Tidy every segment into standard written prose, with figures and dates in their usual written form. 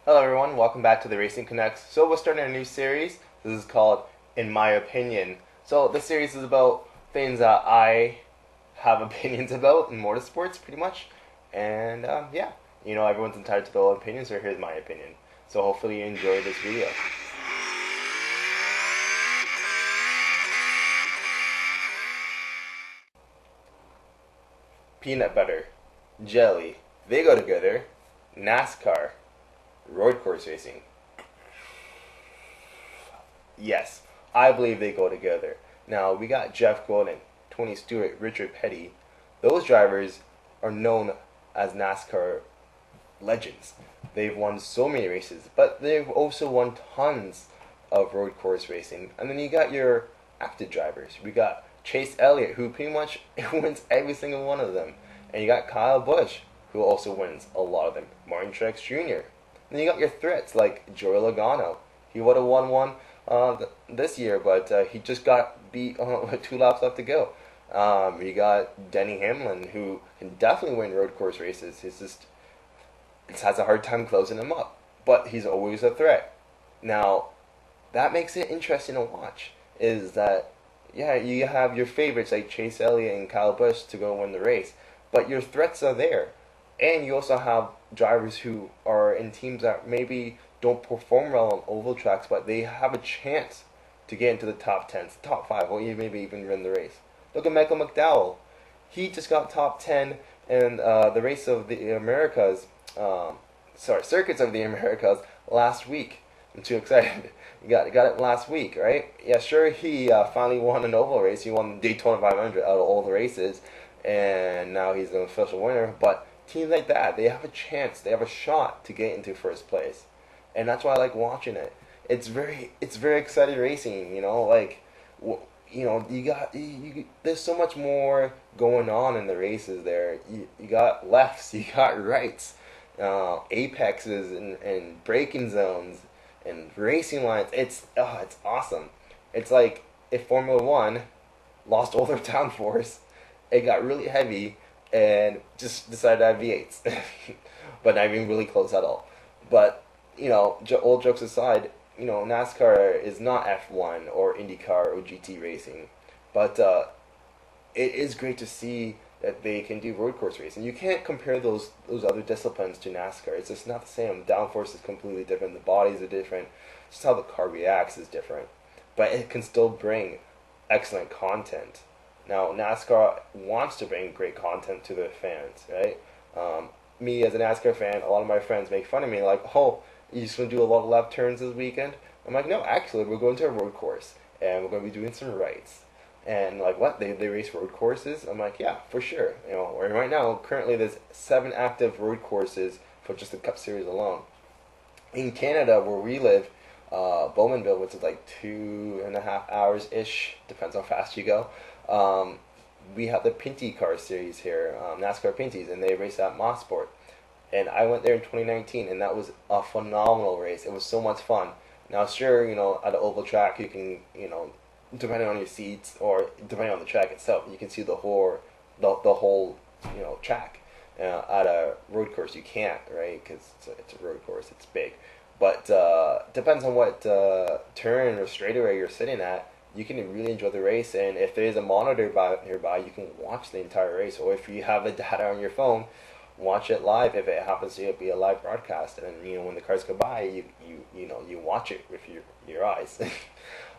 Hello everyone, welcome back to the Racing Connects. So we're starting a new series. This is called In My Opinion. So this series is about things that I have opinions about in motorsports, pretty much. And yeah, everyone's entitled to their own opinions, so here's my opinion. So hopefully you enjoy this video. Peanut butter, jelly, they go together. NASCAR, road course racing. Yes, I believe they go together. Now, we got Jeff Gordon, Tony Stewart, Richard Petty. Those drivers are known as NASCAR legends. They've won so many races, but they've also won tons of road course racing. And then you got your active drivers. We got Chase Elliott, who pretty much wins every single one of them. And you got Kyle Busch, who also wins a lot of them. Martin Truex Jr. Then you got your threats like Joey Logano. He would have won one this year, but he just got beat with 2 laps left to go. You got Denny Hamlin, who can definitely win road course races. He's just has a hard time closing them up, but he's always a threat. Now, that makes it interesting to watch. Is that yeah, you have your favorites like Chase Elliott and Kyle Busch to go win the race, but your threats are there, and you also have drivers who are in teams that maybe don't perform well on oval tracks, but they have a chance to get into the top 10, top 5, or maybe even win the race. Look at Michael McDowell. He just got top 10 in the race of the Americas, Circuits of the Americas last week. I'm too excited. You got it last week, right? Yeah, sure, he finally won an oval race. He won the Daytona 500 out of all the races, and now he's an official winner, but teams like that, they have a chance, they have a shot to get into first place, and that's why I like watching it. It's very exciting racing. There's so much more going on in the races there. You got lefts, you got rights, apexes and braking zones and racing lines. It's awesome. It's like if Formula One lost all their downforce, it got really heavy and just decided to have V8s, but not even really close at all. But all jokes aside, NASCAR is not F1 or IndyCar or GT racing, but it is great to see that they can do road course racing. You can't compare those other disciplines to NASCAR. It's just not the same. Downforce is completely different. The bodies are different. Just how the car reacts is different. But it can still bring excellent content. Now, NASCAR wants to bring great content to their fans, right? Me as a NASCAR fan, a lot of my friends make fun of me, like, "Oh, you just gonna do a lot of left turns this weekend?" I'm like, "No, actually, we're going to a road course, and we're gonna be doing some rights." And like, what? They race road courses? I'm like, yeah, for sure. Right now, currently, there's 7 active road courses for just the Cup Series alone. In Canada, where we live, Bowmanville, which is like 2.5 hours ish, depends how fast you go. We have the Pinty Car Series here, NASCAR Pinties, and they race at Mossport. And I went there in 2019, and that was a phenomenal race. It was so much fun. Now, sure, at an oval track, you can, depending on your seats or depending on the track itself, you can see the whole track. At a road course, you can't, right? Because it's a road course, it's big. But depends on what turn or straightaway you're sitting at. You can really enjoy the race, and if there's a monitor nearby, you can watch the entire race. Or if you have the data on your phone, watch it live if it happens to be a live broadcast. And when the cars go by, you watch it with your eyes.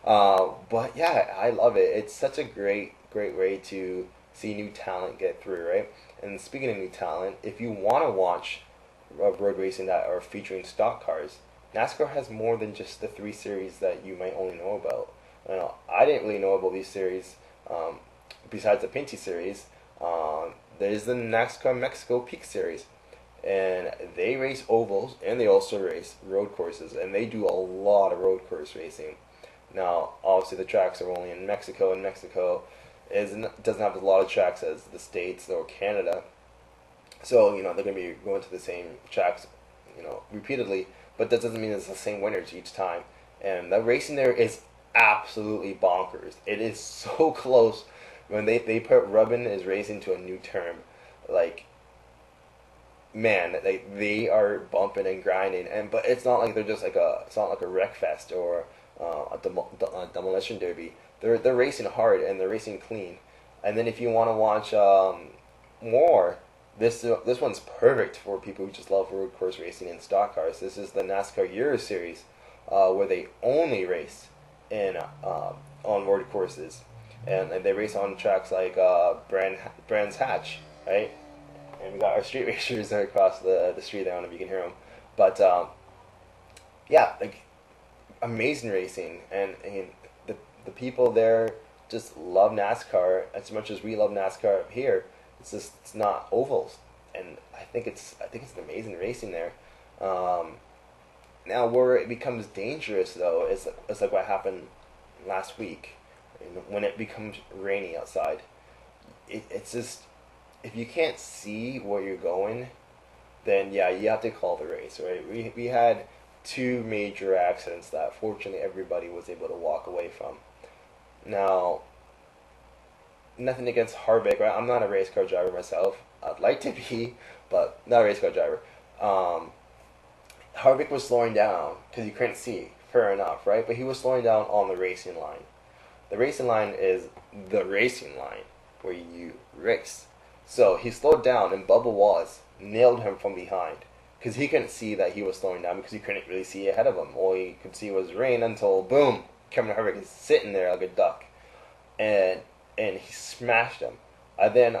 But yeah, I love it. It's such a great way to see new talent get through, right? And speaking of new talent, if you want to watch road racing that are featuring stock cars, NASCAR has more than just the 3 series that you might only know about. I didn't really know about these series. Besides the Pinty series, there's the NASCAR Mexico Peak Series, and they race ovals and they also race road courses, and they do a lot of road course racing. Now, obviously, the tracks are only in Mexico, and Mexico doesn't have a lot of tracks as the States or Canada. So, they're going to be going to the same tracks, repeatedly, but that doesn't mean it's the same winners each time. And the racing there is absolutely bonkers. It is so close. When they put rubbin is racing to a new term. Like, man, they are bumping and grinding, and but it's not like they're just like it's not like a wreck fest or a demolition derby. They're racing hard and they're racing clean. And then if you want to watch more, this one's perfect for people who just love road course racing and stock cars. This is the NASCAR Euro Series, where they only race in on road courses, and they race on tracks like Brands Hatch, right? And we got our street racers there across the street there. I don't know if you can hear them, but yeah, like amazing racing, and the people there just love NASCAR as much as we love NASCAR up here. It's not ovals, and I think it's an amazing racing there. Um, Now where it becomes dangerous though is it's like what happened last week, when it becomes rainy outside. It's just, if you can't see where you're going, then yeah, you have to call the race, right? We had two major accidents that fortunately everybody was able to walk away from. Now, nothing against Harvick, right? I'm not a race car driver myself. I'd like to be, but not a race car driver. Um, Harvick was slowing down because he couldn't see. Fair enough, right? But he was slowing down on the racing line. The racing line is the racing line where you race. So he slowed down, and Bubba Wallace nailed him from behind because he couldn't see that he was slowing down because he couldn't really see ahead of him. All he could see was rain until boom, Kevin Harvick is sitting there like a duck, and he smashed him. And then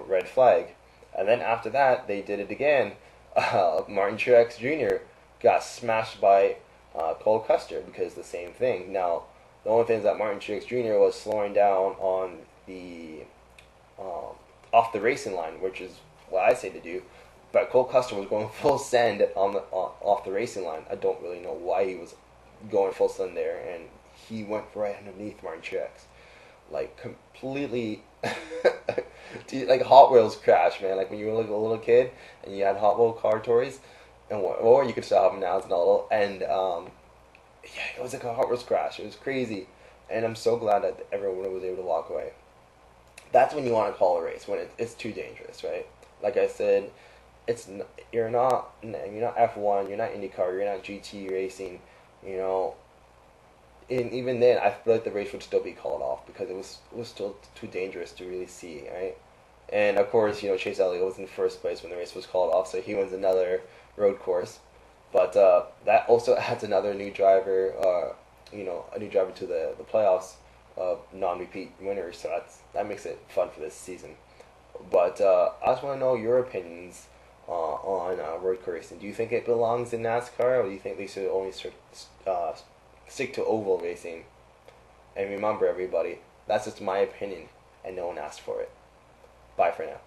red flag, and then after that they did it again. Martin Truex Jr. got smashed by Cole Custer because the same thing. Now, the only thing is that Martin Truex Jr. was slowing down on the off the racing line, which is what I say to do. But Cole Custer was going full send off the racing line. I don't really know why he was going full send there, and he went right underneath Martin Truex, like completely. Dude, like Hot Wheels crash, man. Like when you were like a little kid and you had Hot Wheel car toys, or you could still have them now as an adult. And yeah, it was like a Hot Wheels crash. It was crazy, and I'm so glad that everyone was able to walk away. That's when you want to call a race, when it's too dangerous, right? Like I said, you're not F1, you're not IndyCar, you're not GT racing, you know. And even then, I feel like the race would still be called off because it was still too dangerous to really see, right? And of course, Chase Elliott was in first place when the race was called off, so he wins another road course. But that also adds another new driver, a new driver to the playoffs of non-repeat winners. So that makes it fun for this season. But I just want to know your opinions on road car racing. Do you think it belongs in NASCAR, or do you think they should only stick to oval racing? And remember, everybody, that's just my opinion, and no one asked for it. Bye for now.